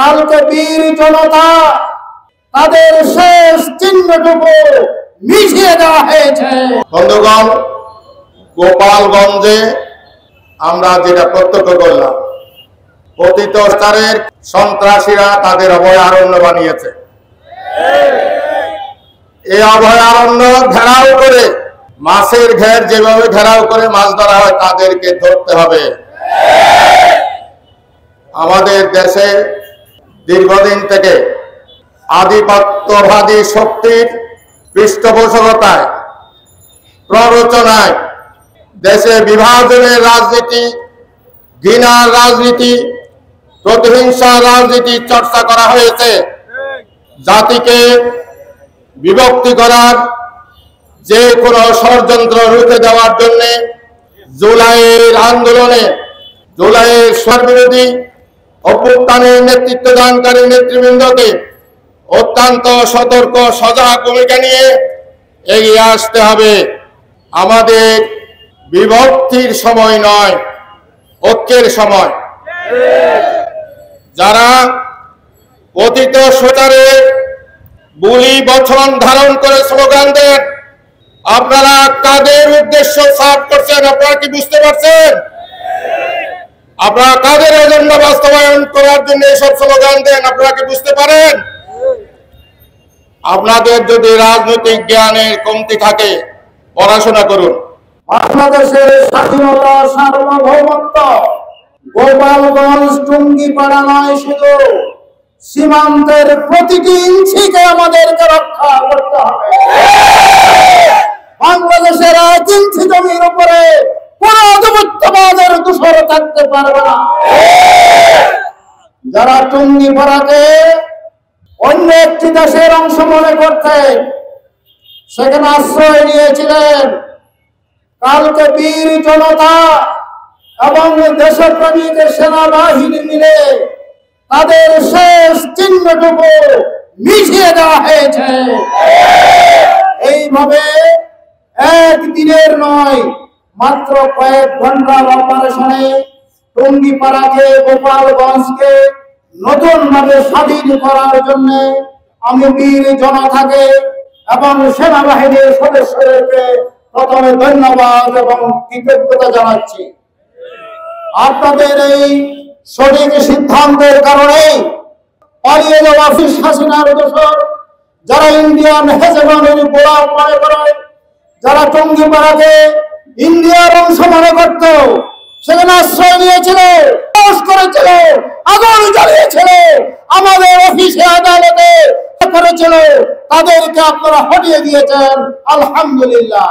কালকে বীর জনতা তাদের শেষ চিহ্নটুকু মিশিয়ে দেওয়া হয়েছে। বন্ধুগণ, গোপালগঞ্জে আমরা যেটা প্রত্যক্ষ করলাম, পতিত স্তরের সন্ত্রাসীরা তাদের অভয়ারণ্য বানিয়েছে। এই অভয়ারণ্য ঘেরাও করে, মাছের ঘের যেভাবে ঘেরাও করে মাছ ধরা হয়, তাদেরকে ধরতে হবে। আমাদের দেশে দীর্ঘদিন থেকে আধিপত্যবাদী শক্তির পৃষ্ঠপোষকতায়, প্ররোচনায় দেশে বিভাজনের রাজনীতি, ঘৃণার রাজনীতি, প্রতিহিংসার রাজনীতি চর্চা করা হয়েছে। জাতিকে বিভক্তি করার যে কোনো ষড়যন্ত্র রুখে দেওয়ার জন্য জুলাইয়ের আন্দোলনে, জুলাইয়ের সরবিরোধী অভ্যুত্থানের নেতৃত্ব দানকারী নেতৃবৃন্দকে অত্যন্ত সতর্ক সজাগ ভূমিকা নিয়ে এগিয়ে আসতে হবে। আমাদের বিভক্তির সময় নয়, ঐক্যের সময়। যারা পতিত সোচারে বুলি বচন ধারণ করে স্লোগান দেন, আপনারা কাদের উদ্দেশ্য সাফ করছেন? আপনারা কি বুঝতে পারছেন? আপনারা কাদের এজেন্ডা বাস্তবায়ন করার জন্য এসব স্লোগান দেন, আপনারা কি বুঝতে পারেন? আপনাদের যদি রাজনৈতিক জ্ঞানের কমতি থাকে, পড়াশোনা করুন। বাংলাদেশের স্বাধীনতা, সার্বভৌমত্ব গোপালগঞ্জ টুঙ্গিপাড়া নয়, শুধু সীমান্তের প্রতিটি ইঞ্চিকে আমাদেরকে রক্ষা করতে হবে। বাংলাদেশের 1 ইঞ্চি জমির উপরে কোন আধিপত্যবাদের দূষর থাকতে পারবে না। যারা টুঙ্গিপাড়াকে অন্য একটি দেশের অংশ মনে করতেন, সেখানে আশ্রয় নিয়েছিলেন, কালকে বীর জনতা এবং দেশপ্রেমিক সেনাবাহিনী মিলে তাদের শেষ চিহ্নটুকু মিশিয়ে দেওয়া হয়েছে। এইভাবে একদিনের নয়, মাত্র কয়েক ঘন্টার অপারেশনে টুঙ্গিপাড়াকে, গোপালগঞ্জকে নতুন ভাবে স্বাধীন করার জন্য আমি বীর জনতাকে এবং সেনাবাহিনীর সদস্যদেরকে প্রথমে ধন্যবাদ এবং কৃতজ্ঞতা জানাচ্ছি। আপনাদের এই সঠিক সিদ্ধান্তের কারণে পালিয়ে যাওয়া শেখ হাসিনার দোসর যারা ইন্ডিয়ান হেজেমনির গোলাম মনে করে, যারা টুঙ্গিপাড়াকে ইন্ডিয়ার অংশ মনে করত, সেখানে আশ্রয় নিয়েছিল, করেছিল, আগুন জ্বালিয়েছিল, আমাদের অফিসে আদালতে করেছিল, তাদেরকে আপনারা হটিয়ে দিয়েছেন। আলহামদুলিল্লাহ।